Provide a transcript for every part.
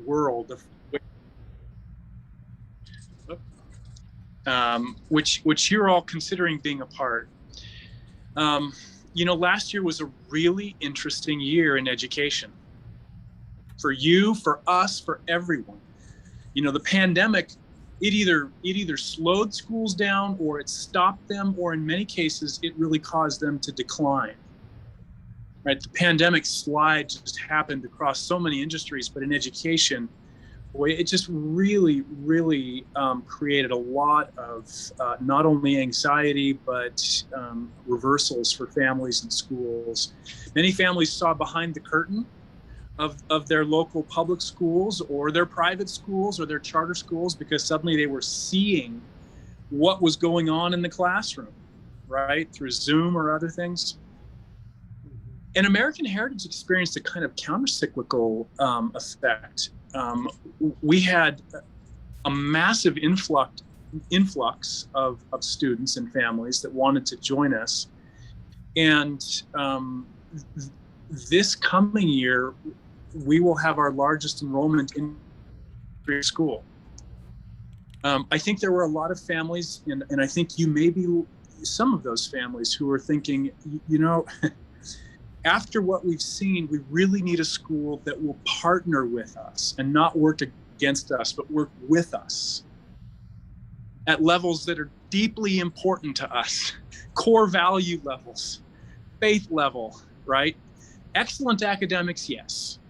world of which you're all considering being a part. Last year was a really interesting year in education. For you, for us, for everyone. The pandemic, it either slowed schools down, or it stopped them, or in many cases, it really caused them to decline. Right? The pandemic slide just happened across so many industries, but in education, boy, it just really, really created a lot of not only anxiety, but reversals for families and schools. Many families saw behind the curtain of their local public schools or their private schools or their charter schools, because suddenly they were seeing what was going on in the classroom, right, through Zoom or other things. And American Heritage experienced a kind of counter-cyclical effect. We had a massive influx of students and families that wanted to join us. And this coming year, we will have our largest enrollment in school. I think there were a lot of families, and I think you may be some of those families, who are thinking, after what we've seen, we really need a school that will partner with us and not work against us, but work with us at levels that are deeply important to us, core value levels, faith level, right? Excellent academics, yes,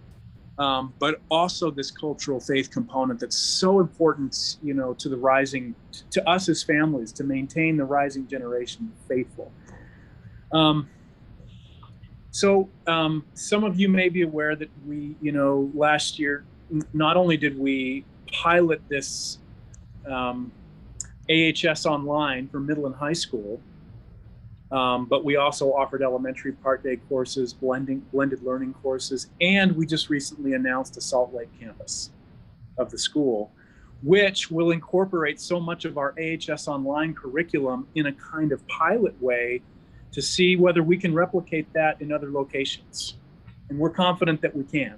but also this cultural faith component that's so important, to us as families, to maintain the rising generation faithful. So some of you may be aware that we, last year, not only did we pilot this AHS online for middle and high school, but we also offered elementary part day courses, blended learning courses, and we just recently announced the Salt Lake campus of the school, which will incorporate so much of our AHS online curriculum in a kind of pilot way to see whether we can replicate that in other locations. And we're confident that we can.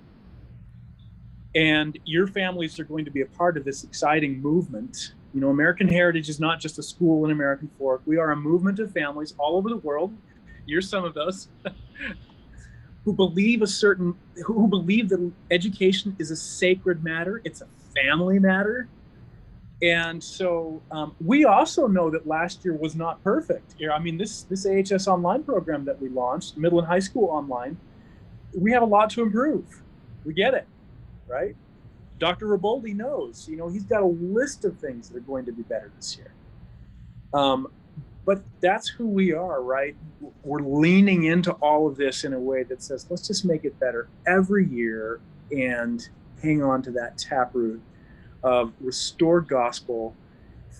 And your families are going to be a part of this exciting movement. American Heritage is not just a school in American Fork. We are a movement of families all over the world. You're some of those who believe that education is a sacred matter. It's a family matter. And so we also know that last year was not perfect. This AHS online program that we launched, middle and high school online, we have a lot to improve. We get it, right? Dr. Riboldi knows, he's got a list of things that are going to be better this year. But that's who we are, right? We're leaning into all of this in a way that says, let's just make it better every year and hang on to that taproot of restored gospel,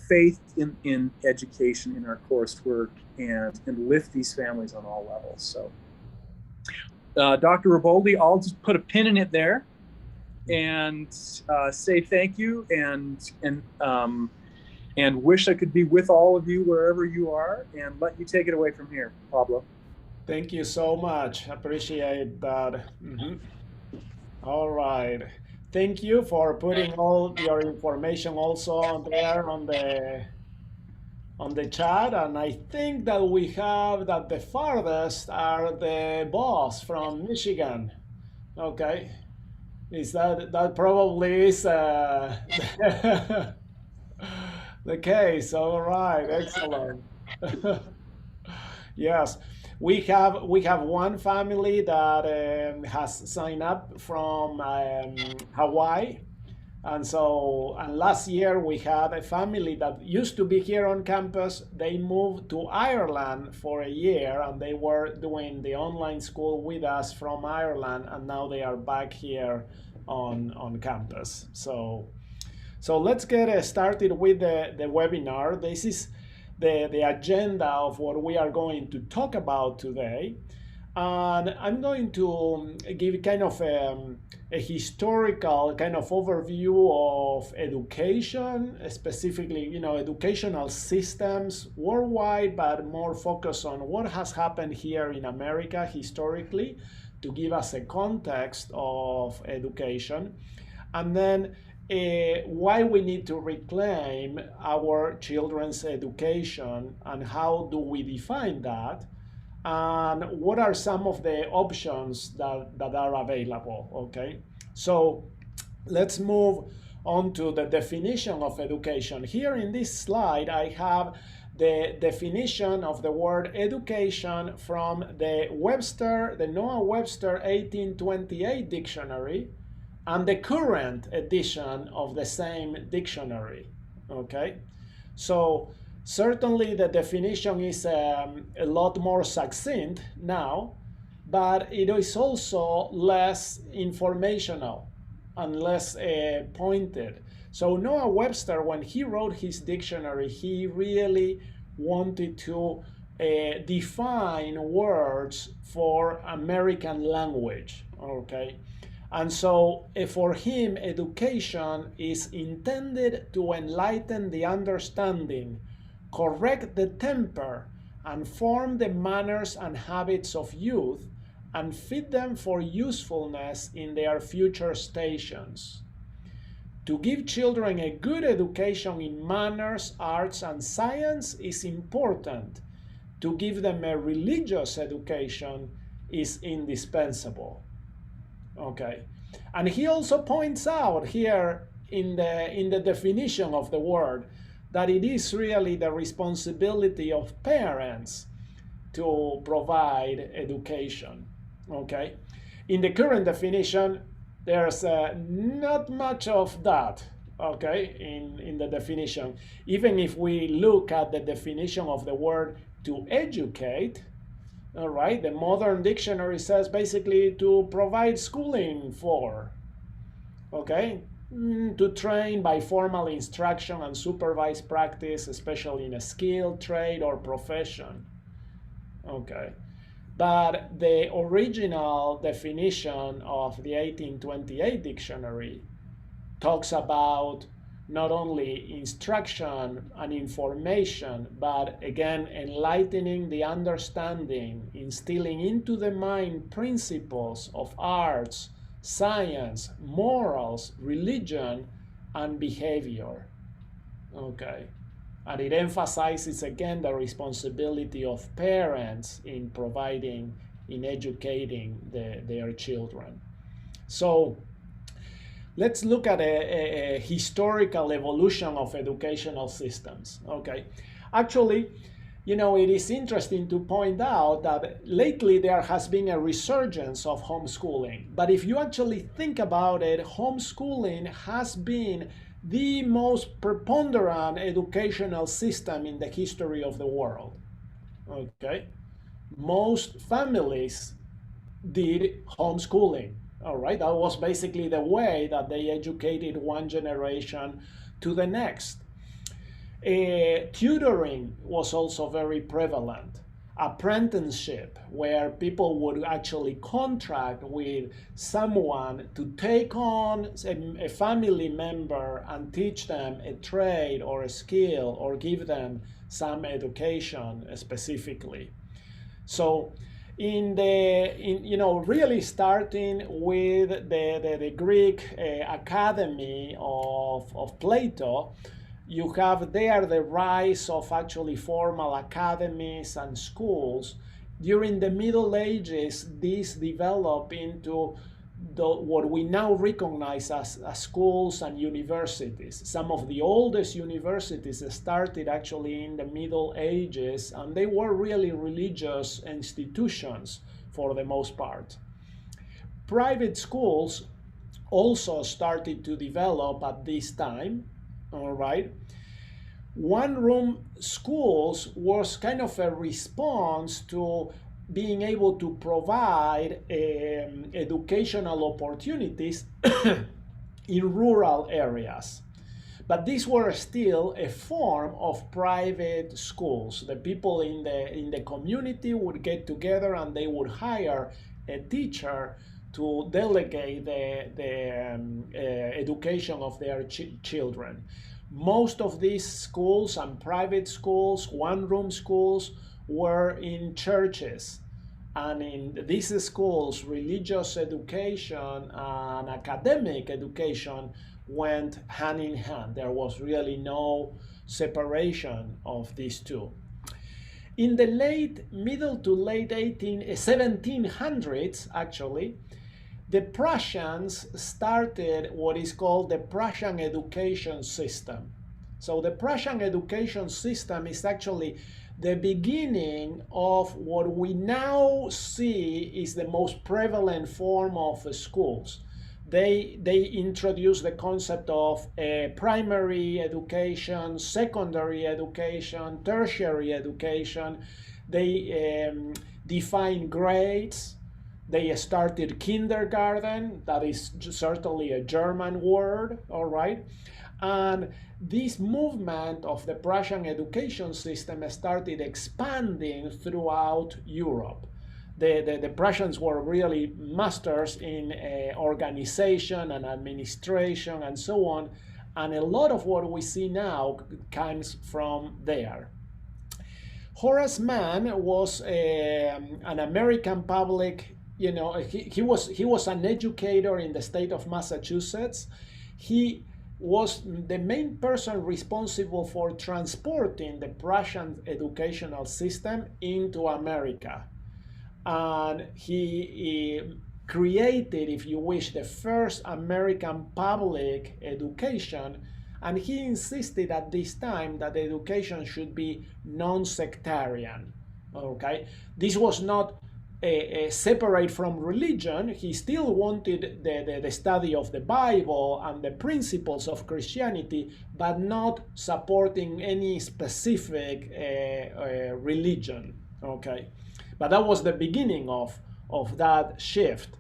faith in education, in our coursework, and lift these families on all levels. So Dr. Riboldi, I'll just put a pin in it there and say thank you and wish I could be with all of you wherever you are, and let you take it away from here, Pablo. Thank you so much. Appreciate that. All right. Thank you for putting all your information also on there on the chat. And I think that we have that the farthest are the boss from Michigan. Okay. Is that probably is the case? All right, excellent. Yes, we have one family that has signed up from Hawaii, and last year we had a family that used to be here on campus. They moved to Ireland for a year, and they were doing the online school with us from Ireland, and now they are back here on campus. So let's get started with the webinar. This is the agenda of what we are going to talk about today. And I'm going to give kind of a historical kind of overview of education, specifically, educational systems worldwide, but more focus on what has happened here in America historically to give us a context of education. And then why we need to reclaim our children's education and how do we define that, and what are some of the options that are available, okay? So let's move on to the definition of education. Here in this slide, I have the definition of the word education from the Noah Webster 1828 dictionary and the current edition of the same dictionary, okay? So certainly the definition is a lot more succinct now, but it is also less informational and less pointed. So Noah Webster, when he wrote his dictionary, he really wanted to define words for American language, okay? And so for him, education is intended to enlighten the understanding, correct the temper, and form the manners and habits of youth, and fit them for usefulness in their future stations. To give children a good education in manners, arts, and science is important. To give them a religious education is indispensable. Okay, and he also points out here in the definition of the word that it is really the responsibility of parents to provide education. Okay, in the current definition, there's not much of that. Okay, in the definition, even if we look at the definition of the word to educate. All right, the modern dictionary says basically to provide schooling for, okay, to train by formal instruction and supervised practice, especially in a skill, trade, or profession. Okay, but the original definition of the 1828 dictionary talks about not only instruction and information, but again, enlightening the understanding, instilling into the mind principles of arts, science, morals, religion, and behavior. Okay. And it emphasizes again the responsibility of parents in providing, in educating their children. So let's look at a historical evolution of educational systems. Okay, actually, you know, it is interesting to point out that lately there has been a resurgence of homeschooling. But if you actually think about it, homeschooling has been the most preponderant educational system in the history of the world. Okay, most families did homeschooling. All right, that was basically the way that they educated one generation to the next. Tutoring was also very prevalent. Apprenticeship, where people would actually contract with someone to take on a family member and teach them a trade or a skill or give them some education specifically. So really starting with the Greek academy of Plato, you have there the rise of actually formal academies and schools. During the Middle Ages, these develop into what we now recognize as schools and universities. Some of the oldest universities started actually in the Middle Ages, and they were really religious institutions for the most part. Private schools also started to develop at this time, all right? One-room schools was kind of a response to being able to provide educational opportunities in rural areas. But these were still a form of private schools. The people in the community would get together and they would hire a teacher to delegate the education of their children. Most of these schools and private schools, one-room schools, were in churches. And in these schools, religious education and academic education went hand in hand. There was really no separation of these two. In the middle to late 1700s, actually, the Prussians started what is called the Prussian education system. So the Prussian education system is actually the beginning of what we now see is the most prevalent form of schools. They introduced the concept of primary education, secondary education, tertiary education. They define grades. They started kindergarten, that is certainly a German word, all right? And this movement of the Prussian education system started expanding throughout Europe. The Prussians were really masters in organization and administration and so on, and a lot of what we see now comes from there. Horace Mann was an American public, he was an educator in the state of Massachusetts. He was the main person responsible for transporting the Prussian educational system into America. And he created, if you wish, the first American public education. And he insisted at this time that education should be non-sectarian. Okay, this was not separate from religion. He still wanted the study of the Bible and the principles of Christianity, but not supporting any specific religion. Okay, but that was the beginning of that shift.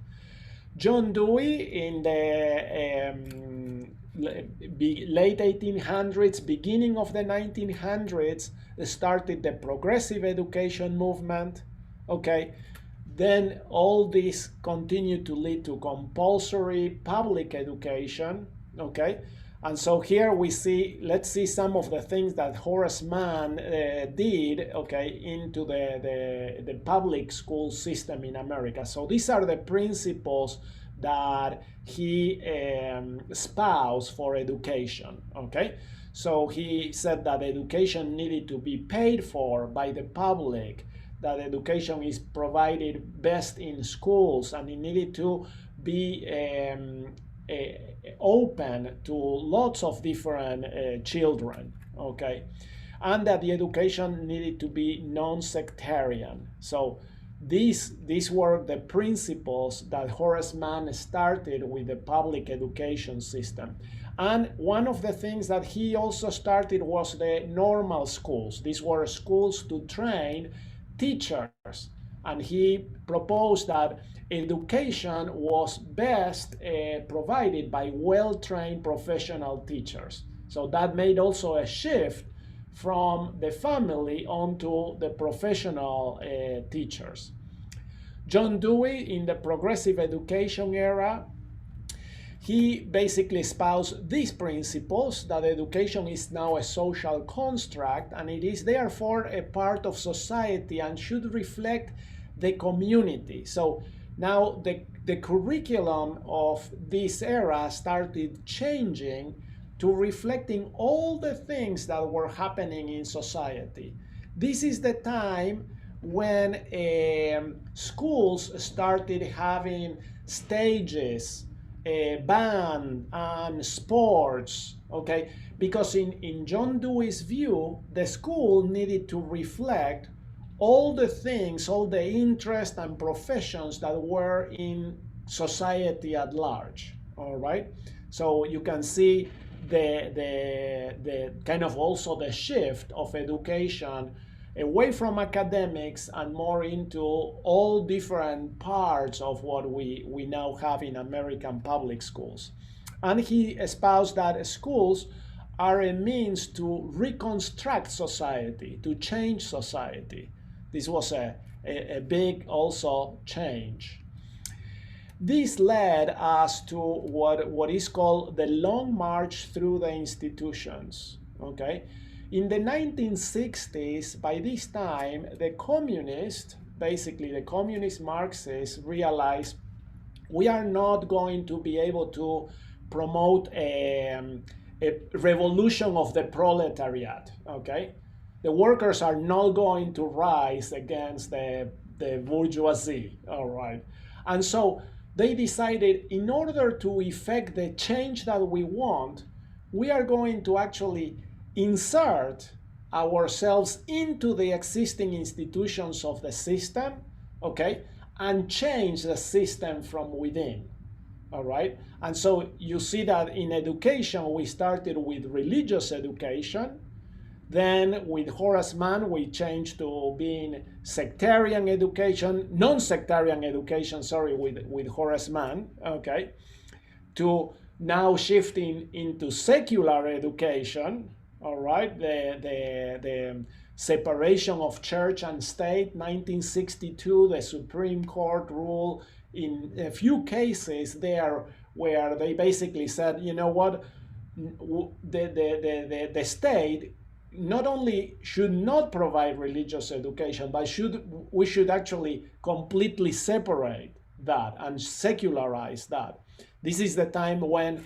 John Dewey in the late 1800s, beginning of the 1900s, started the progressive education movement. Okay, then all this continued to lead to compulsory public education. Okay, and so here we see, let's see some of the things that Horace Mann did, okay, into the public school system in America. So these are the principles that he espoused for education. Okay, so he said that education needed to be paid for by the public, that education is provided best in schools, and it needed to be open to lots of different children. Okay, and that the education needed to be non-sectarian. So these were the principles that Horace Mann started with the public education system. And one of the things that he also started was the normal schools. These were schools to train teachers. And he proposed that education was best provided by well-trained professional teachers. So that made also a shift from the family onto the professional teachers. John Dewey, in the progressive education era, he basically espoused these principles, that education is now a social construct and it is therefore a part of society and should reflect the community. So now the curriculum of this era started changing to reflecting all the things that were happening in society. This is the time when schools started having stages, band and sports, okay? Because in John Dewey's view, the school needed to reflect all the things, all the interests and professions that were in society at large, all right? So you can see the kind of also the shift of education away from academics and more into all different parts of what we now have in American public schools. And he espoused that schools are a means to reconstruct society, to change society. This was a big also change. This led us to what is called the long march through the institutions. Okay, in the 1960s, by this time, the communists, basically the communist Marxists realized we are not going to be able to promote a revolution of the proletariat, okay? The workers are not going to rise against the bourgeoisie, all right? And so they decided in order to effect the change that we want, we are going to actually insert ourselves into the existing institutions of the system, okay, and change the system from within. All right. And so you see that in education, we started with religious education. Then with Horace Mann, we changed to being sectarian education, non-sectarian education, sorry, with Horace Mann, okay, to now shifting into secular education, all right, the separation of church and state, 1962, the Supreme Court rule in a few cases there where they basically said, you know what, the state not only should not provide religious education, but we should actually completely separate that and secularize that. This is the time when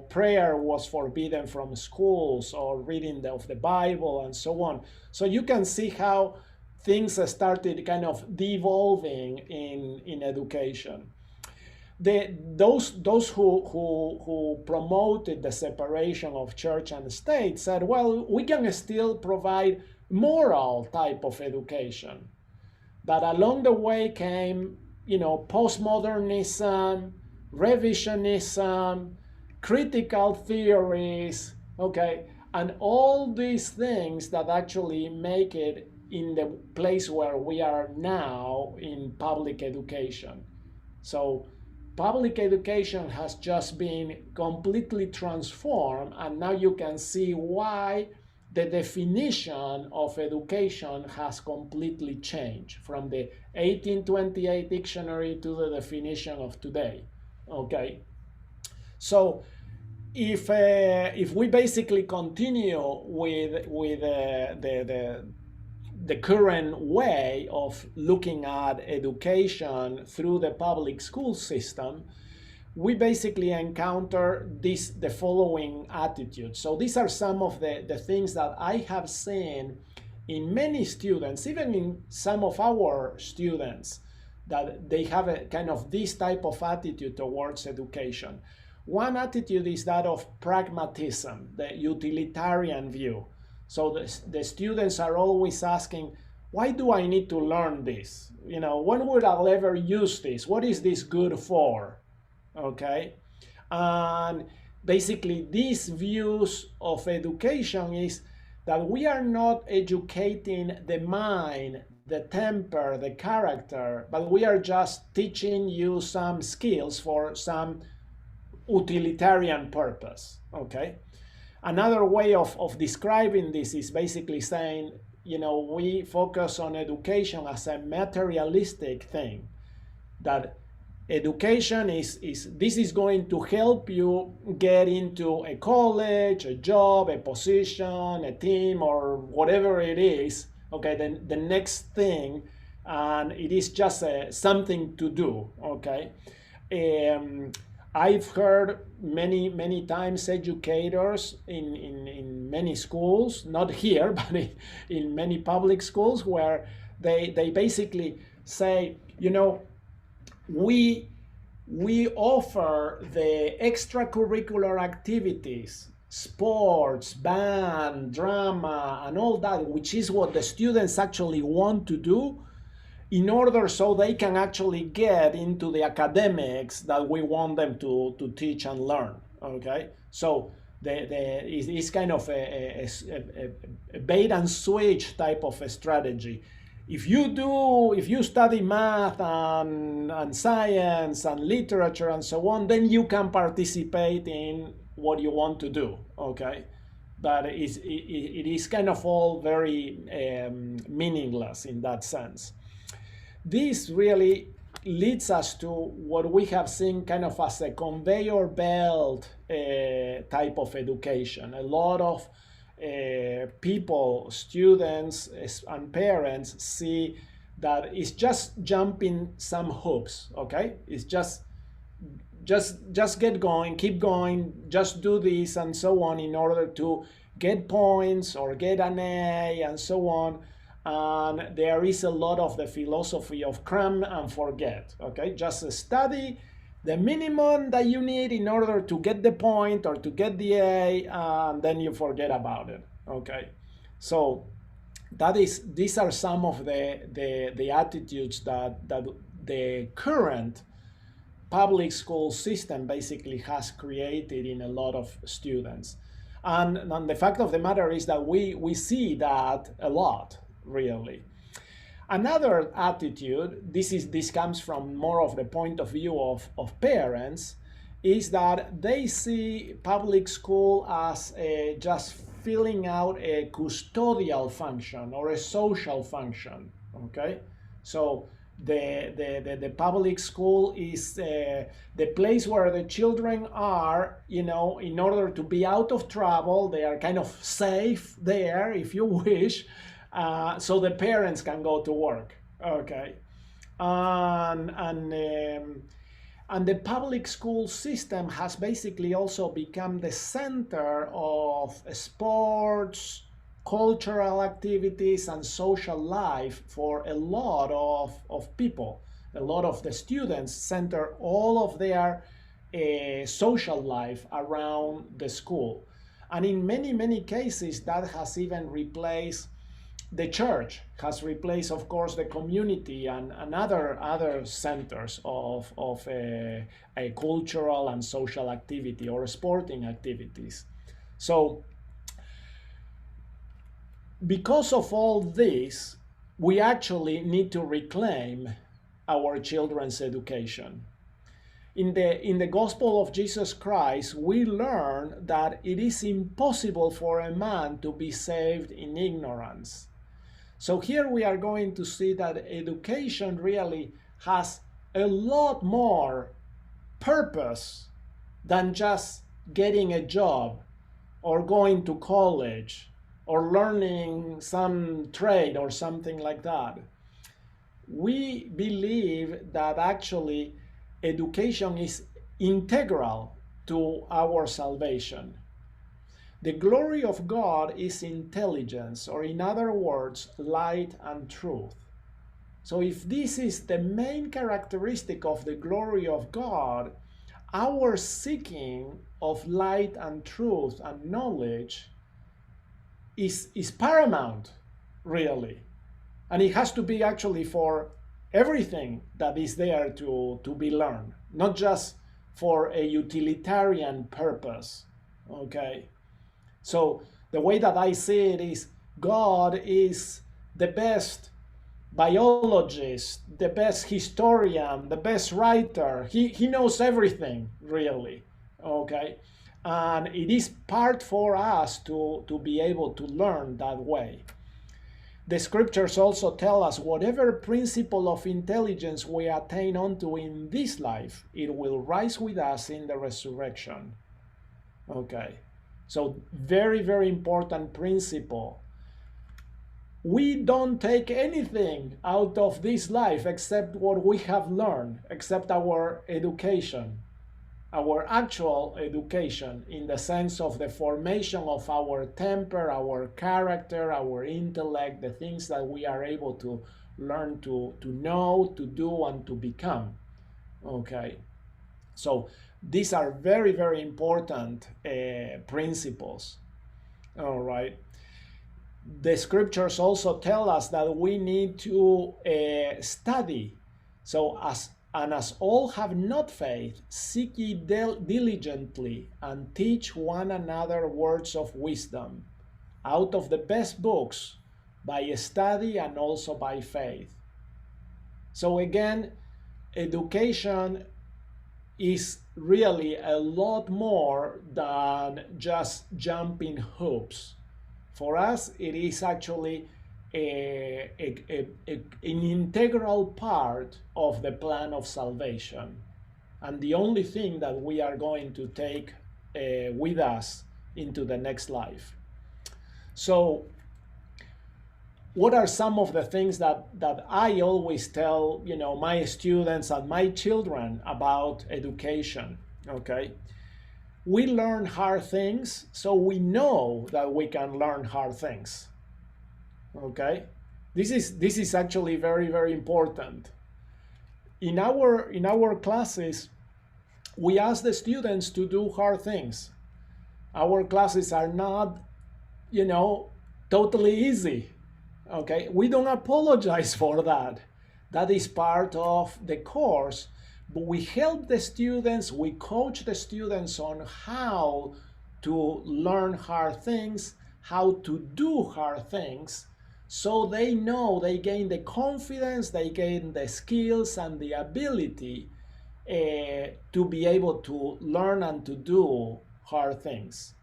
prayer was forbidden from schools, or reading of the Bible and so on. So you can see how things started kind of devolving in education. Those who promoted the separation of church and state said, well, we can still provide moral type of education. But along the way came, postmodernism, revisionism, critical theories, okay, and all these things that actually make it in the place where we are now in public education. So public education has just been completely transformed, and now you can see why the definition of education has completely changed from the 1828 dictionary to the definition of today. Okay, so if we basically continue with the current way of looking at education through the public school system, we basically encounter the following attitudes. So these are some of the things that I have seen in many students, even in some of our students, that they have a kind of this type of attitude towards education. One attitude is that of pragmatism, the utilitarian view. So the students are always asking, why do I need to learn this? When would I ever use this? What is this good for? Okay. And basically these views of education is that we are not educating the mind, the temper, the character, but we are just teaching you some skills for some utilitarian purpose. Okay. Another way of describing this is basically saying, we focus on education as a materialistic thing, that education this is going to help you get into a college, a job, a position, a team, or whatever it is, okay, then the next thing, and it is just something to do, okay. I've heard many times educators in many schools, not here, but in many public schools, where they basically say, we offer the extracurricular activities, sports, band, drama, and all that, which is what the students actually want to do, in order so they can actually get into the academics that we want them to teach and learn. Okay, so it's kind of a bait and switch type of a strategy. If you study math and science and literature and so on, then you can participate in what you want to do. Okay, but it is kind of all very meaningless in that sense. This really leads us to what we have seen kind of as a conveyor belt type of education. A lot of people, students, and parents see that it's just jumping some hoops. Okay, it's just get going, keep going, just do this and so on in order to get points or get an A and so on. And there is a lot of the philosophy of cram and forget. Okay, just study the minimum that you need in order to get the point or to get the A, and then you forget about it. Okay, so these are some of the attitudes that the current public school system basically has created in a lot of students. And the fact of the matter is that we see that a lot, really. Another attitude, this comes from more of the point of view of parents, is that they see public school as just filling out a custodial function or a social function. Okay, so the public school is the place where the children are, in order to be out of trouble. They are kind of safe there, if you wish, so the parents can go to work. Okay, and the public school system has basically also become the center of sports, cultural activities, and social life for a lot of people. A lot of the students center all of their social life around the school. And in many, many cases, that has even replaced the church, has replaced, of course, the community and other centers of a cultural and social activity or sporting activities. So because of all this, we actually need to reclaim our children's education. In the Gospel of Jesus Christ, we learn that it is impossible for a man to be saved in ignorance. So here we are going to see that education really has a lot more purpose than just getting a job or going to college or learning some trade or something like that. We believe that actually education is integral to our salvation. The glory of God is intelligence, or in other words, light and truth. So if this is the main characteristic of the glory of God, our seeking of light and truth and knowledge is paramount, really. And it has to be actually for everything that is there to be learned, not just for a utilitarian purpose. Okay? So the way that I see it is God is the best biologist, the best historian, the best writer. He knows everything, really. Okay? And it is part for us to be able to learn that way. The scriptures also tell us whatever principle of intelligence we attain unto in this life, it will rise with us in the resurrection. Okay, so very, very important principle. We don't take anything out of this life except what we have learned, except our education. Our actual education, in the sense of the formation of our temper, our character, our intellect, the things that we are able to learn to know, to do, and to become. Okay, so these are very, very important principles. All right. The scriptures also tell us that we need to study. So as all have not faith, seek ye diligently, and teach one another words of wisdom, out of the best books, by study and also by faith. So again, education is really a lot more than just jumping hoops. For us, it is actually an integral part of the plan of salvation, and the only thing that we are going to take with us into the next life. So what are some of the things that I always tell, my students and my children about education? Okay, we learn hard things, so we know that we can learn hard things. Okay, this is actually very, very important. In our classes, we ask the students to do hard things. Our classes are not, totally easy. Okay, we don't apologize for that. That is part of the course, but we help the students, we coach the students on how to learn hard things, how to do hard things, so they know, they gain the confidence, they gain the skills and the ability to be able to learn and to do hard things.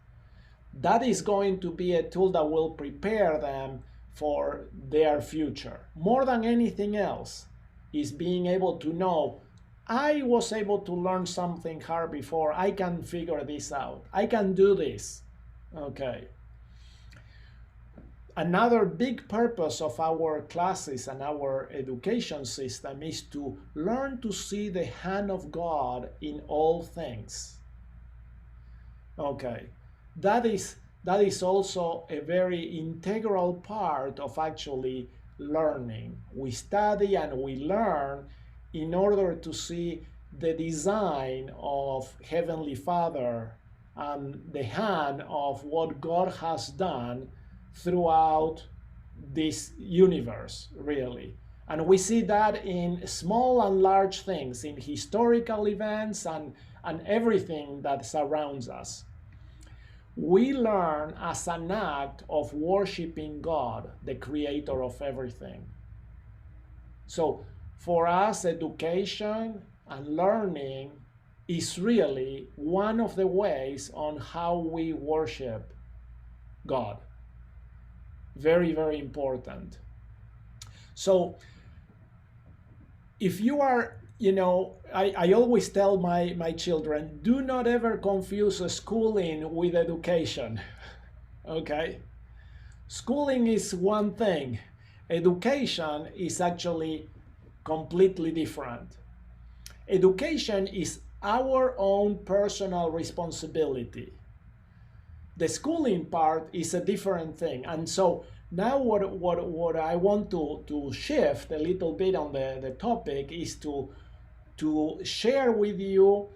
That is going to be a tool that will prepare them for their future. More than anything else, is being able to know, I was able to learn something hard before, I can figure this out, I can do this. Okay. Another big purpose of our classes and our education system is to learn to see the hand of God in all things. Okay, that is also a very integral part of actually learning. We study and we learn in order to see the design of Heavenly Father and the hand of what God has done throughout this universe, really. And we see that in small and large things, in historical events and everything that surrounds us. We learn as an act of worshiping God, the creator of everything. So for us, education and learning is really one of the ways on how we worship God. Very, very important. So if you are, I always tell my children, do not ever confuse schooling with education. Okay? Schooling is one thing. Education is actually completely different. Education is our own personal responsibility. The schooling part is a different thing. And so now what I want to shift a little bit on the topic is to share with you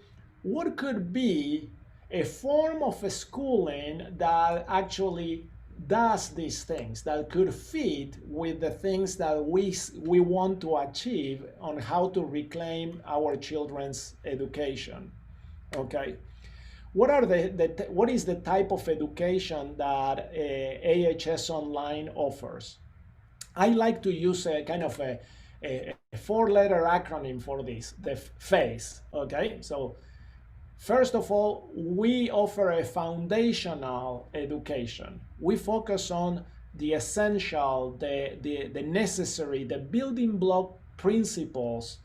what could be a form of a schooling that actually does these things, that could fit with the things that we want to achieve on how to reclaim our children's education. Okay? What is the type of education that AHS Online offers? I like to use a kind of a four-letter acronym for this, the FACE. Okay, so first of all, we offer a foundational education. We focus on the essential, the necessary, the building block principles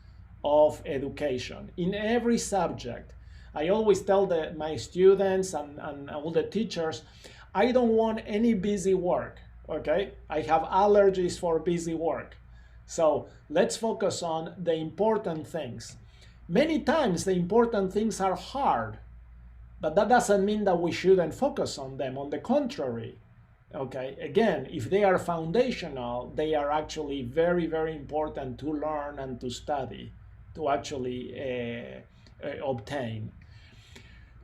of education in every subject. I always tell my students and all the teachers, I don't want any busy work, okay? I have allergies for busy work. So let's focus on the important things. Many times the important things are hard, but that doesn't mean that we shouldn't focus on them. On the contrary, okay? Again, if they are foundational, they are actually very, very important to learn and to study, to actually obtain.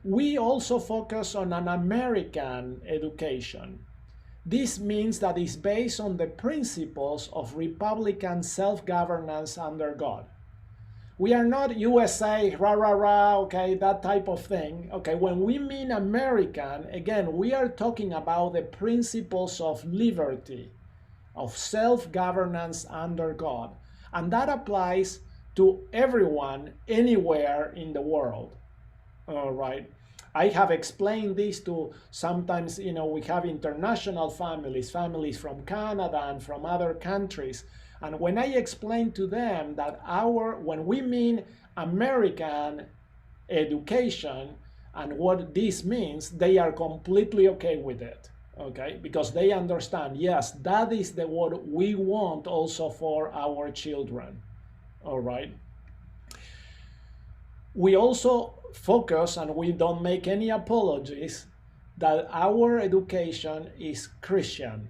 We also focus on an American education. This means that it's based on the principles of Republican self-governance under God. We are not USA, rah, rah, rah, okay, that type of thing. Okay, when we mean American, again, we are talking about the principles of liberty, of self-governance under God. And that applies to everyone, anywhere in the world. All right. I have explained this to sometimes, we have international families from Canada and from other countries. And when I explain to them that when we mean American education and what this means, they are completely okay with it. okay? Because they understand, yes, that is what we want also for our children, all right? We also focus, and we don't make any apologies, that our education is Christian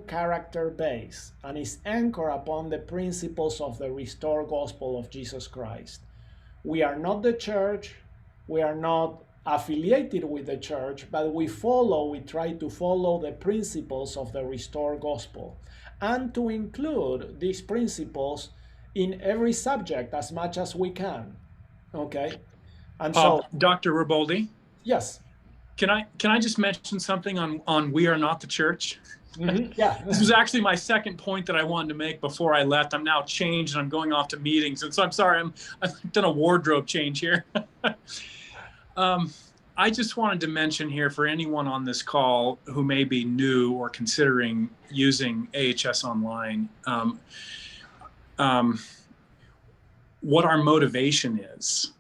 character based, and is anchored upon the principles of the restored gospel of Jesus Christ. We are not the church, we are not affiliated with the church, but we try to follow the principles of the restored gospel, and to include these principles in every subject as much as we can. Okay? And so, Dr. Riboldi, yes. can I just mention something on We Are Not the Church? Yeah. This was actually my second point that I wanted to make before I left. I'm now changed and I'm going off to meetings. And so I'm sorry, I've done a wardrobe change here. I just wanted to mention here for anyone on this call who may be new or considering using AHS Online, what our motivation is.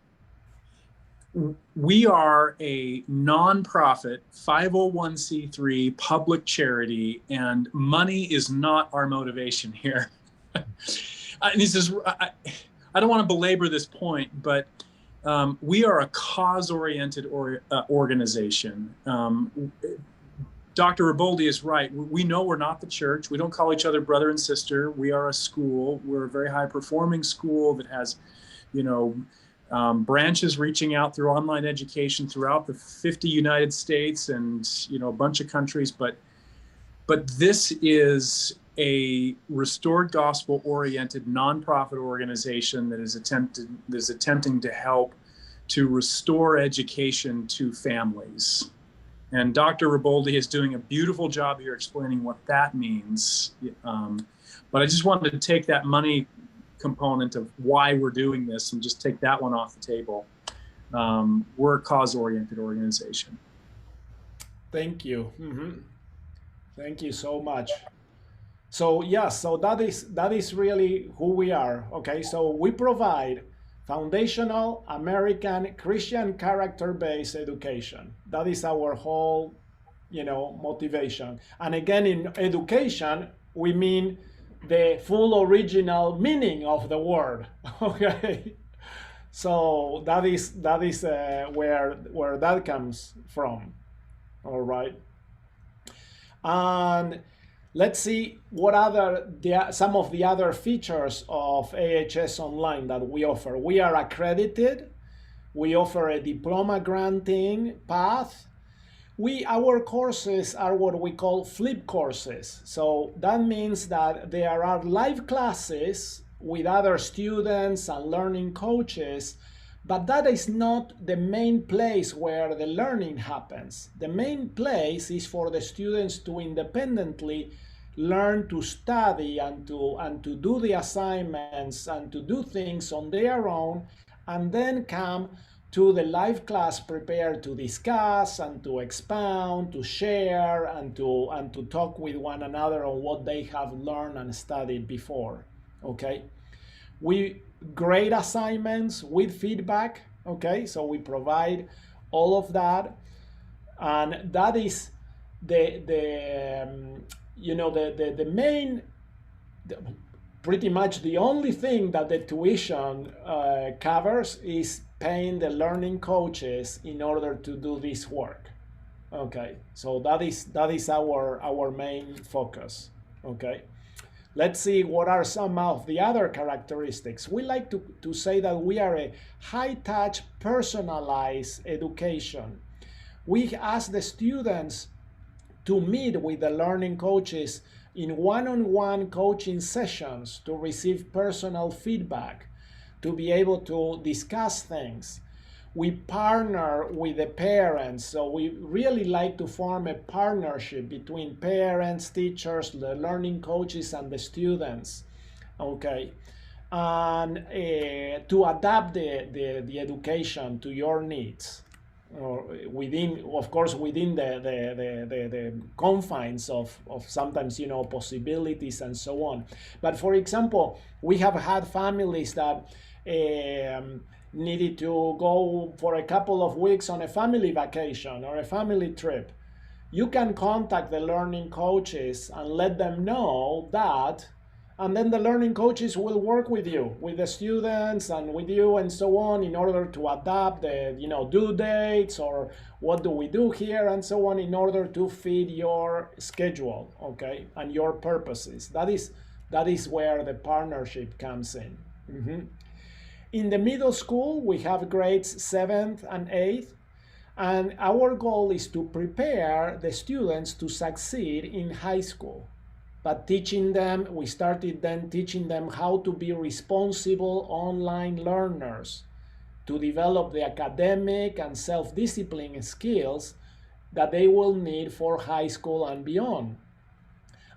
We are a nonprofit 501c3 public charity, and money is not our motivation here. And this is, I don't want to belabor this point, but we are a cause-oriented organization. Dr. Riboldi is right. We know we're not the church. We don't call each other brother and sister. We are a school. We're a very high-performing school that has, branches reaching out through online education throughout the 50 United States and a bunch of countries. But this is a restored gospel-oriented nonprofit organization that is attempting to help to restore education to families. And Dr. Riboldi is doing a beautiful job here explaining what that means. But I just wanted to take that money component of why we're doing this and just take that one off the table. We're a cause-oriented organization. Thank you. Thank you so much. So yes, so that is really who we are. Okay, so we provide foundational American Christian character-based education. That is our whole, motivation. And again, in education, we mean the full original meaning of the word. Okay, so that is where that comes from. All right, and let's see what some of the other features of AHS Online that we offer. We are accredited. We offer a diploma granting path. Our courses are what we call flip courses. So that means that there are live classes with other students and learning coaches, but that is not the main place where the learning happens. The main place is for the students to independently learn to study and to do the assignments and to do things on their own, and then come to the live class prepared to discuss and to expound, to share, and to talk with one another on what they have learned and studied before. Okay, we grade assignments with feedback. Okay, so we provide all of that, and that is the main, pretty much the only thing that the tuition covers is paying the learning coaches in order to do this work. Okay, so that is our main focus. Okay, let's see what are some of the other characteristics. We like to say that we are a high-touch, personalized education. We ask the students to meet with the learning coaches in one-on-one coaching sessions to receive personal feedback, to be able to discuss things. We partner with the parents, so we really like to form a partnership between parents, teachers, the learning coaches, and the students. Okay, and to adapt the education to your needs, or within the confines of sometimes possibilities and so on. But for example, we have had families that needed to go for a couple of weeks on a family vacation or a family trip, you can contact the learning coaches and let them know that, and then the learning coaches will work with you, with the students and with you and so on, in order to adapt the due dates, or what do we do here and so on, in order to fit your schedule, okay, and your purposes. That is where the partnership comes in. In the middle school, we have grades 7th and 8th, and our goal is to prepare the students to succeed in high school. But we started then teaching them how to be responsible online learners, to develop the academic and self-discipline skills that they will need for high school and beyond,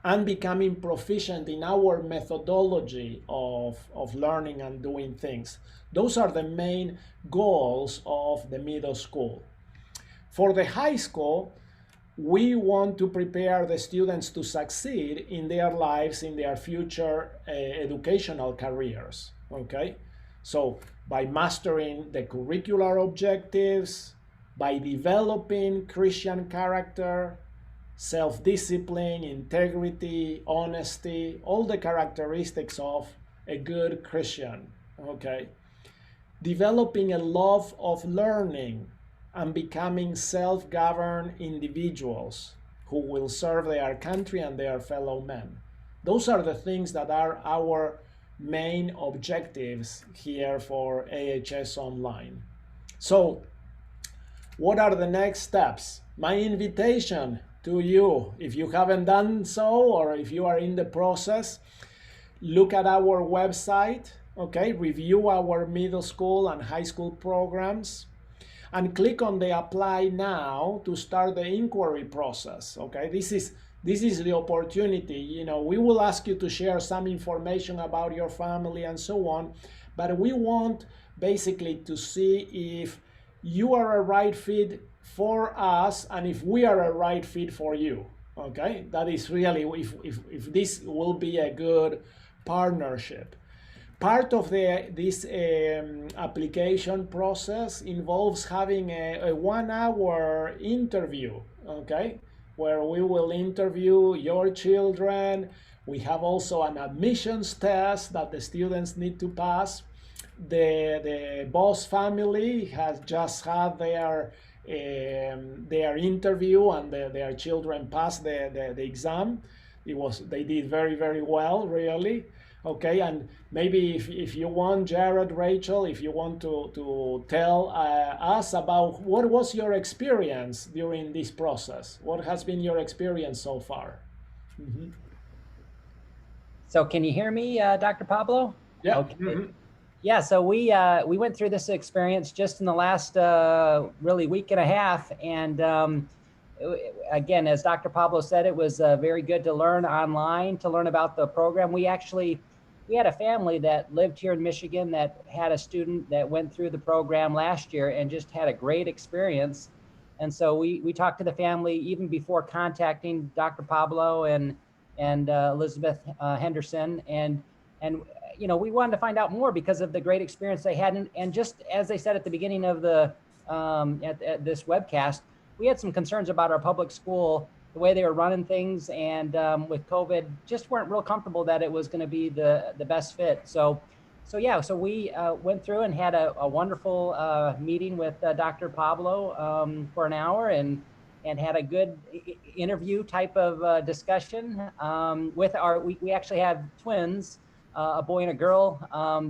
and becoming proficient in our methodology of learning and doing things. Those are the main goals of the middle school. For the high school, we want to prepare the students to succeed in their lives, in their future educational careers, okay? So by mastering the curricular objectives, by developing Christian character, self-discipline, integrity, honesty, all the characteristics of a good Christian, okay? Developing a love of learning and becoming self-governed individuals who will serve their country and their fellow men. Those are the things that are our main objectives here for AHS Online. So, what are the next steps? My invitation to you, if you haven't done so, or if you are in the process, look at our website, okay? Review our middle school and high school programs, and click on the apply now to start the inquiry process, okay? This is the opportunity. We will ask you to share some information about your family and so on, but we want basically to see if you are a right fit for us and if we are a right fit for you, okay? That is really if this will be a good partnership. Part of this application process involves having a 1-hour interview, okay, where we will interview your children. We have also an admissions test that the students need to pass. The Boss family has just had their interview, and their children passed the exam. They did very, very well, really. Okay, and maybe if you want, Jared, Rachel, if you want to tell us about what was your experience during this process. What has been your experience so far? Mm-hmm. So can you hear me, Dr. Pablo? Yeah. Okay. Mm-hmm. Yeah, so we went through this experience just in the last really week and a half, and again, as Dr. Pablo said, it was very good to learn online, to learn about the program. We had a family that lived here in Michigan that had a student that went through the program last year and just had a great experience. And so we talked to the family even before contacting Dr. Pablo and Elizabeth Henderson, and we wanted to find out more because of the great experience they had. And just as they said at the beginning of the at this webcast, we had some concerns about our public school, the way they were running things, and with COVID, just weren't real comfortable that it was going to be the best fit. So we went through and had a wonderful meeting with Dr. Pablo for an hour, and had a good interview type of discussion with we actually had twins, a boy and a girl,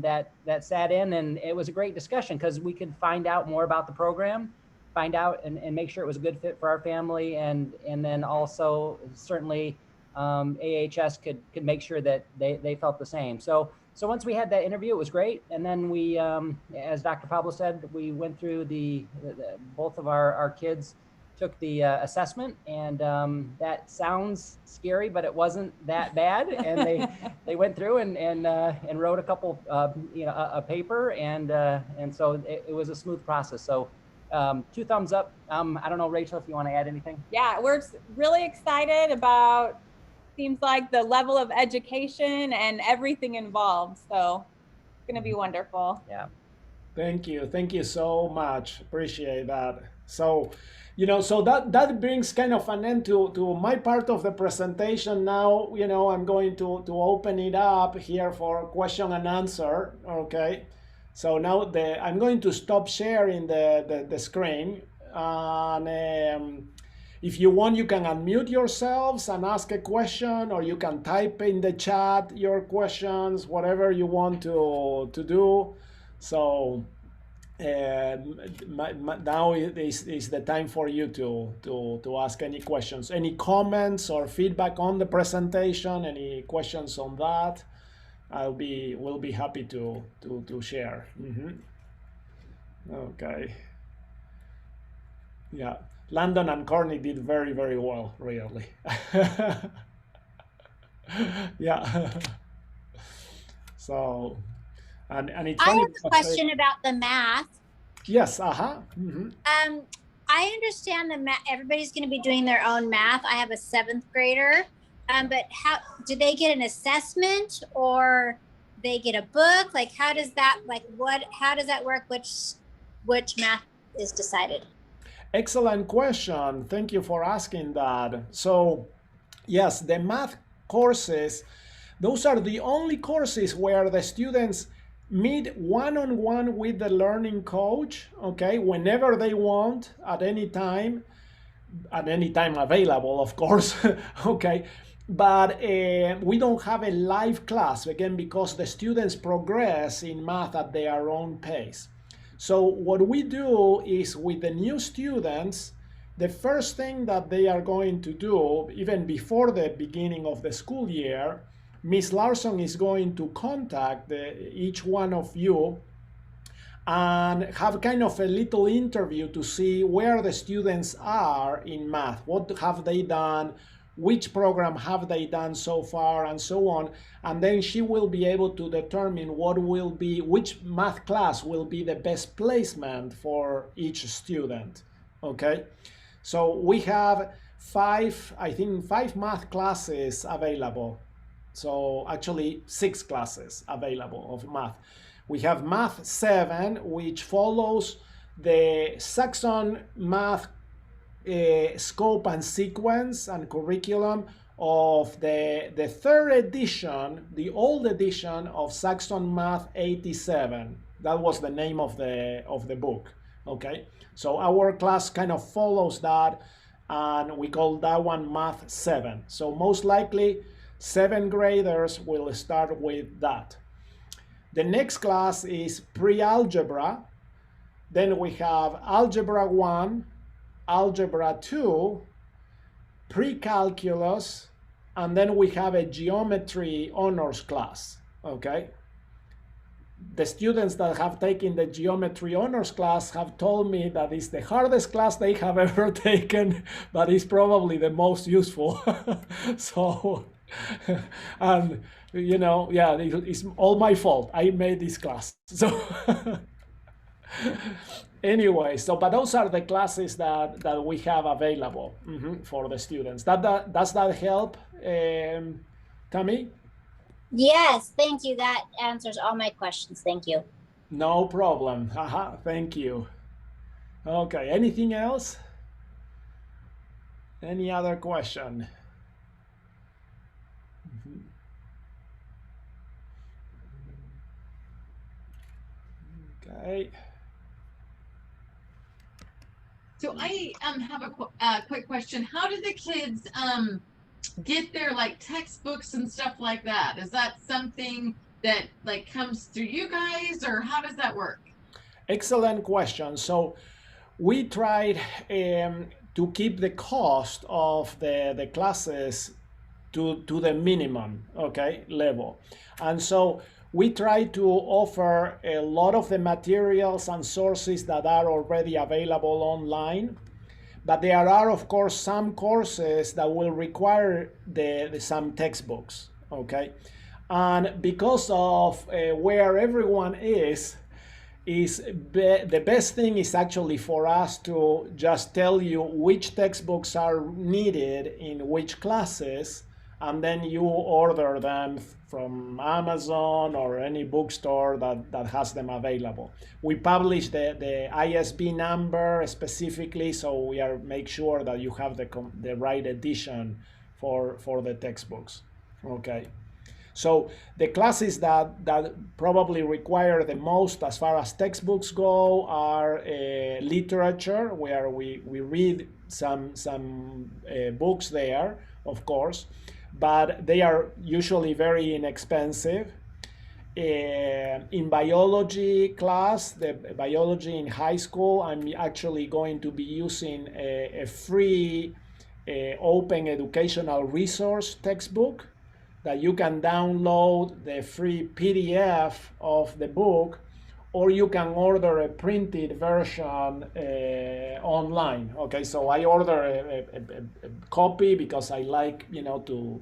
that sat in, and it was a great discussion because we could find out more about the program, find out and make sure it was a good fit for our family, and then also certainly AHS could make sure that they felt the same. So once we had that interview, it was great. And then we, as Dr. Pablo said, we went through both of our kids took the assessment, and that sounds scary, but it wasn't that bad. And they went through and wrote a couple, a paper, and so it was a smooth process. So 2 thumbs up. I don't know, Rachel, if you want to add anything. Yeah, we're really excited about, seems like the level of education and everything involved. So it's going to be wonderful. Yeah. Thank you so much. Appreciate that. So, so that brings kind of an end to my part of the presentation. Now, I'm going to open it up here for question and answer. Okay. So now I'm going to stop sharing the screen. And if you want, you can unmute yourselves and ask a question, or you can type in the chat your questions, whatever you want to do. So now is the time for you to ask any questions, any comments or feedback on the presentation, any questions on that. We'll be happy to share. Okay. Yeah, Landon and Courtney did very, very well, really. Yeah. So, and it's I funny. have a question about the math. Yes. I understand everybody's going to be doing their own math. I have a 7th grader. But how do they get an assessment, or they get a book? Like, how does that work? Which math is decided? Excellent question. Thank you for asking that. So, yes, the math courses, those are the only courses where the students meet one-on-one with the learning coach, okay, whenever they want, at any time available, of course, okay. But we don't have a live class, again, because the students progress in math at their own pace. So what we do is, with the new students, the first thing that they are going to do, even before the beginning of the school year, Ms. Larson is going to contact each one of you and have kind of a little interview to see where the students are in math. What have they done? Which program have they done so far, and so on. And then she will be able to determine which math class will be the best placement for each student, okay? So we have five math classes available. So actually 6 classes available of math. We have Math 7, which follows the Saxon Math scope and sequence and curriculum of the 3rd edition, the old edition of Saxon Math 87. That was the name of the book. Okay, so our class kind of follows that, and we call that one Math 7. So most likely 7th graders will start with that. The next class is pre-algebra. Then we have Algebra 1, Algebra 2, pre-calculus, and then we have a geometry honors class, okay? The students that have taken the geometry honors class have told me that it's the hardest class they have ever taken, but it's probably the most useful. So, and yeah, it's all my fault. I made this class. So anyway, but those are the classes that we have available for the students. Does that help, Tammy? Yes, thank you. That answers all my questions. Thank you. No problem. Thank you. Okay, anything else? Any other question? Okay. So I have a quick question. How do the kids get their textbooks and stuff like that? Is that something that comes through you guys, or how does that work? Excellent question. So we tried to keep the cost of the classes to the minimum, okay, level. And so we try to offer a lot of the materials and sources that are already available online. But there are, of course, some courses that will require some textbooks, okay? And because of where everyone is the best thing is actually for us to just tell you which textbooks are needed in which classes, and then you order them from Amazon or any bookstore that has them available. We publish the ISB number specifically, so we make sure that you have the right edition for the textbooks. Okay. So the classes that probably require the most as far as textbooks go are literature, where we read some books there, of course, but they are usually very inexpensive. In biology class, the biology in high school, I'm actually going to be using a free open educational resource textbook that you can download the free PDF of the book, or you can order a printed version online. Okay, so I order a copy because I like, to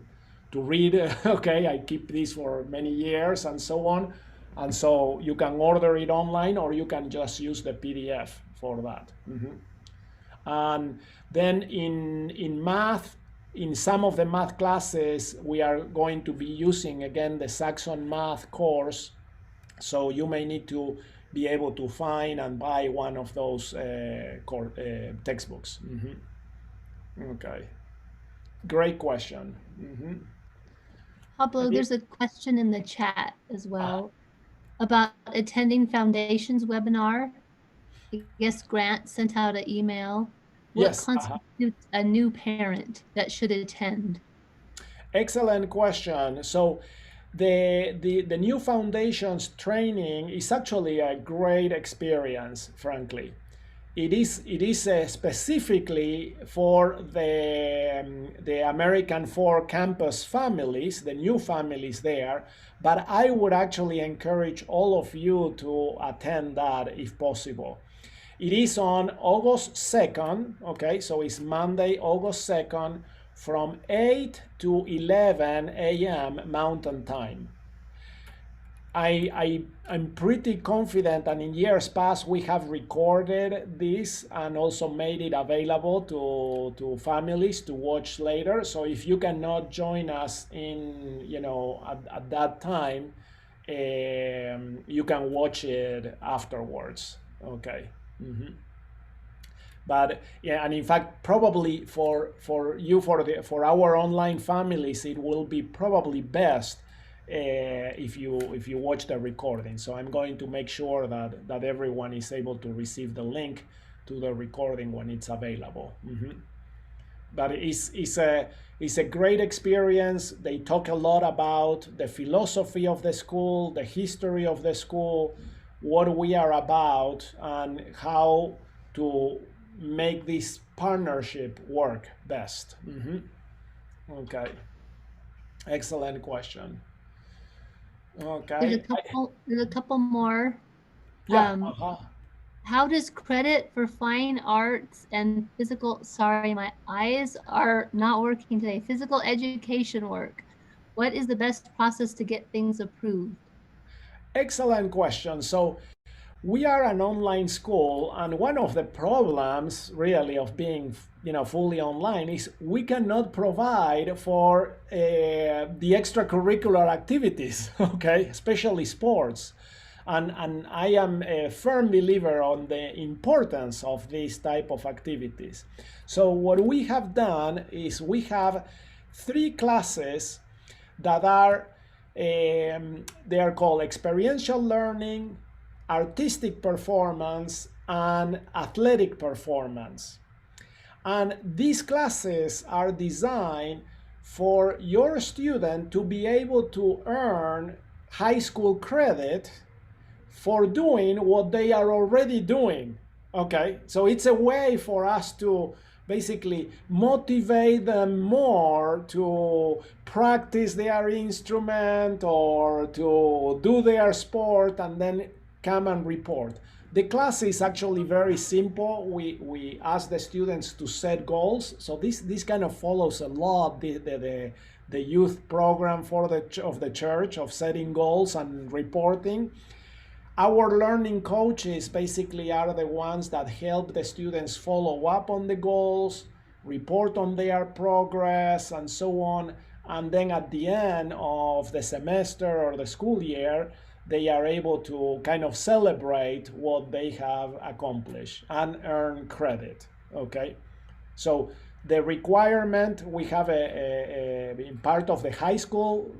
read. Okay, I keep this for many years and so on. And so you can order it online, or you can just use the PDF for that. And then in math, in some of the math classes, we are going to be using, again, the Saxon Math course. So you may need to be able to find and buy one of those textbooks. Okay. Great question. Pablo, there's a question in the chat as well about attending Foundation's webinar. I guess Grant sent out an email. What Yes. constitutes a new parent that should attend? Excellent question. So the new Foundations training is actually a great experience, frankly. It is specifically for the American 4 campus families, the new families there, but I would actually encourage all of you to attend that if possible. It is on August 2nd, okay, so it's Monday, August 2nd, from 8 to 11 a.m. Mountain Time. I'm pretty confident, and in years past we have recorded this and also made it available to families to watch later. So if you cannot join us in, at that time, you can watch it afterwards. Okay. But yeah, and in fact, probably for our online families, it will be probably best if you watch the recording. So I'm going to make sure that everyone is able to receive the link to the recording when it's available. But it's a great experience. They talk a lot about the philosophy of the school, the history of the school, what we are about, and how to make this partnership work best. Okay. Excellent question. Okay. There's a couple more. Yeah. How does credit for fine arts and sorry, my eyes are not working today. Physical education work? What is the best process to get things approved? Excellent question. So we are an online school, and one of the problems really of being fully online is we cannot provide for the extracurricular activities, okay, especially sports. And I am a firm believer on the importance of these type of activities. So what we have done is we have 3 classes that are they are called experiential learning, artistic performance, and athletic performance. And these classes are designed for your student to be able to earn high school credit for doing what they are already doing. Okay, so it's a way for us to basically motivate them more to practice their instrument or to do their sport and then come and report. The class is actually very simple. We ask the students to set goals. So this kind of follows a lot the youth program of the church of setting goals and reporting. Our learning coaches basically are the ones that help the students follow up on the goals, report on their progress, and so on. and then at the end of the semester or the school year, they are able to kind of celebrate what they have accomplished and earn credit. Okay, so the requirement we have in part of the high school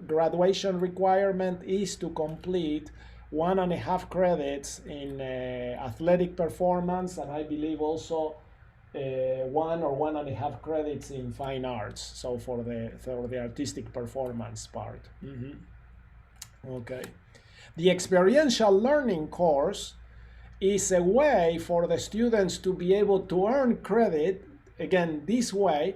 graduation requirement is to complete 1.5 credits in athletic performance, and I believe also 1 or 1.5 credits in fine arts. So for the artistic performance part. Okay. The experiential learning course is a way for the students to be able to earn credit, again, this way,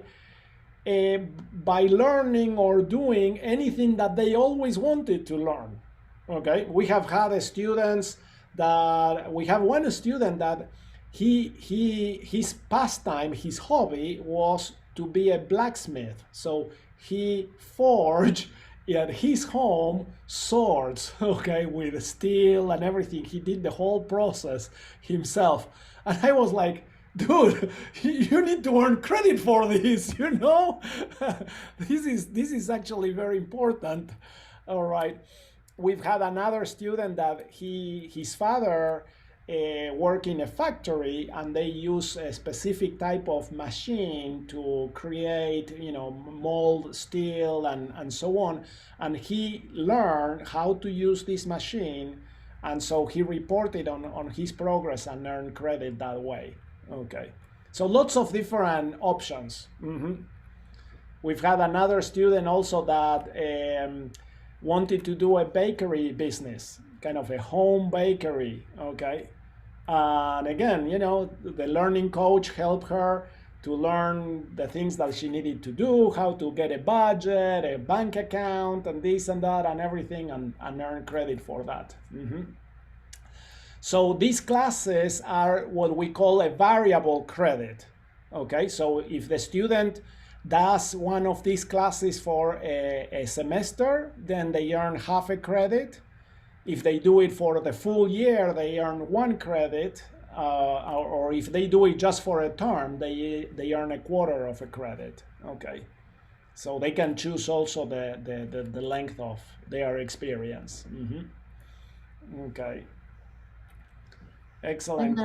by learning or doing anything that they always wanted to learn. Okay, we have had students that, we have one student that his pastime, his hobby was to be a blacksmith. So he forged at his home swords, okay, with steel and everything. He did the whole process himself. And I was like, dude, you need to earn credit for this, you know? This is actually very important. All right. We've had another student that his father work in a factory, and they use a specific type of machine to create, mold steel and so on. And he learned how to use this machine, and so he reported on his progress and earned credit that way. Okay, so lots of different options. We've had another student also that wanted to do a bakery business, kind of a home bakery, okay? And again, the learning coach helped her to learn the things that she needed to do, how to get a budget, a bank account, and this and that and everything, and earn credit for that. So these classes are what we call a variable credit, okay? So if the student does one of these classes for a semester, then they earn half a credit. If they do it for the full year, they earn 1 credit, or if they do it just for a term, they earn 1/4 of a credit. Okay, so they can choose also the length of their experience. Okay, excellent.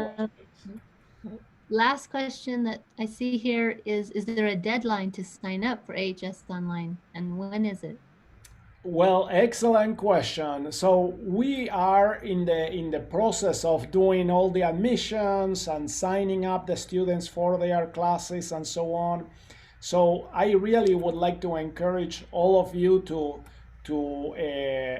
Last question that I see here is there a deadline to sign up for HS Online, and when is it? Well, excellent question. So we are in the process of doing all the admissions and signing up the students for their classes and so on. So I really would like to encourage all of you to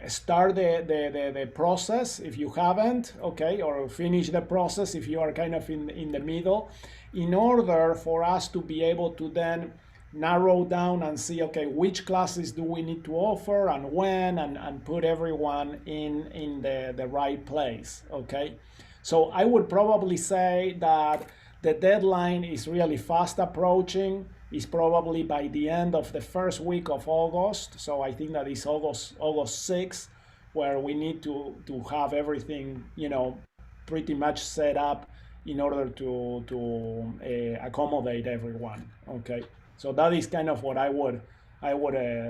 start the process if you haven't, okay, or finish the process if you are kind of in the middle, in order for us to be able to then narrow down and see, okay, which classes do we need to offer and when, and put everyone in the right place, okay? So I would probably say that the deadline is really fast approaching. It's probably by the end of the first week of August. So I think that is August 6th, where we need to have everything, pretty much set up in order to accommodate everyone, okay? So that is kind of what I would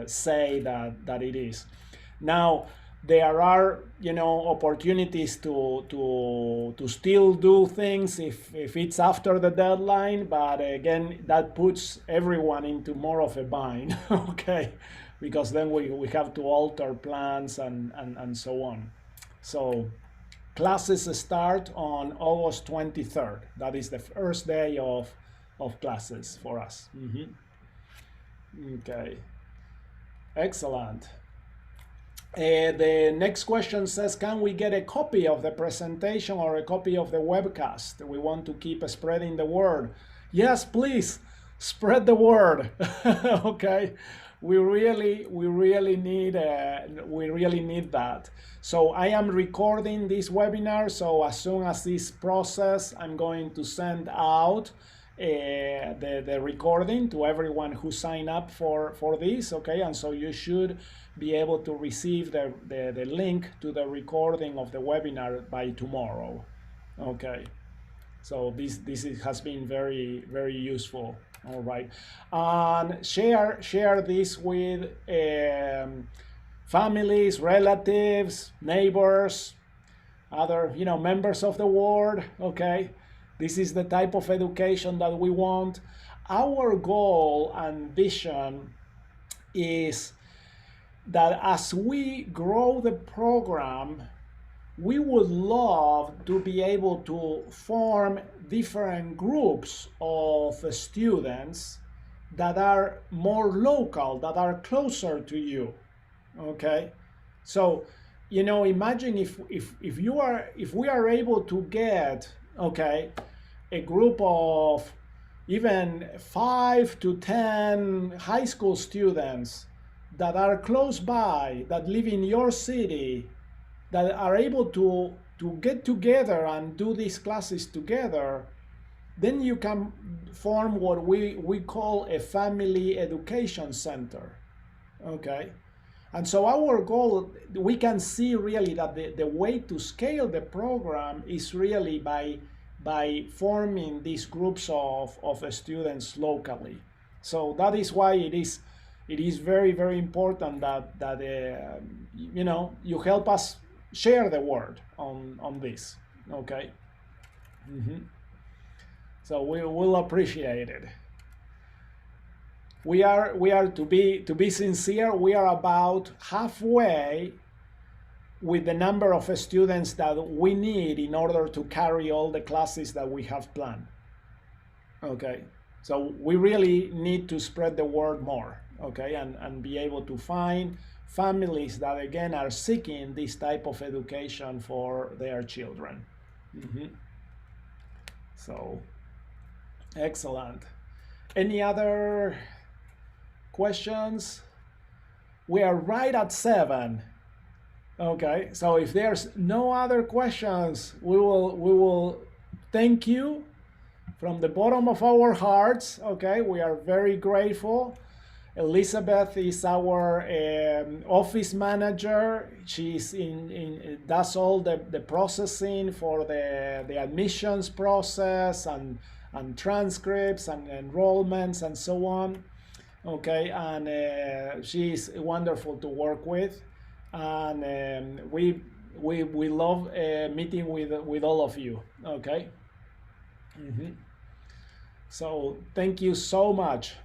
say that it is. Now, there are opportunities to still do things if it's after the deadline, but again, that puts everyone into more of a bind, okay? Because then we have to alter plans and so on. So classes start on August 23rd. That is the first day of classes for us. Okay, excellent. The next question says, can we get a copy of the presentation or a copy of the webcast? We want to keep spreading the word. Yes, please spread the word. Okay, we really need that. So I am recording this webinar, so as soon as this process, I'm going to send out the recording to everyone who signed up for this, okay? And so you should be able to receive the link to the recording of the webinar by tomorrow, okay? So has been very, very useful. All right, and share this with families, relatives, neighbors, other members of the world. Okay, this is the type of education that we want. Our goal and vision is that as we grow the program, we would love to be able to form different groups of students that are more local, that are closer to you. Okay, so imagine if we are able to get, okay, a group of even 5 to 10 high school students that are close by, that live in your city, that are able to get together and do these classes together, then you can form what we call a family education center. Okay, and so our goal, we can see really that the way to scale the program is really by forming these groups of students locally. So that is why it is very, very important that you help us share the word on this. Okay. So we will appreciate it. We are to be sincere, we are about halfway with the number of students that we need in order to carry all the classes that we have planned. Okay, so we really need to spread the word more, okay, and be able to find families that again are seeking this type of education for their children. So excellent. Any other questions? We are right at 7. Okay, so if there's no other questions, we will thank you from the bottom of our hearts. Okay, we are very grateful. Elizabeth is our office manager. She's does all the processing for the admissions process and transcripts and enrollments and so on. Okay, and she's wonderful to work with. And we love meeting with all of you. Okay. So thank you so much.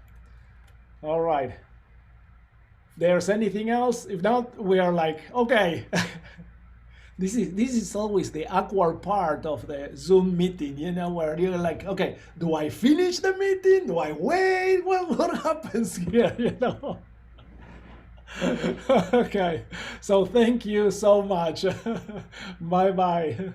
All right. If there's anything else, if not, we are like, okay. This is always the awkward part of the Zoom meeting, where you're like, okay, do I finish the meeting? Do I wait? What happens here? Okay, so thank you so much. Bye bye.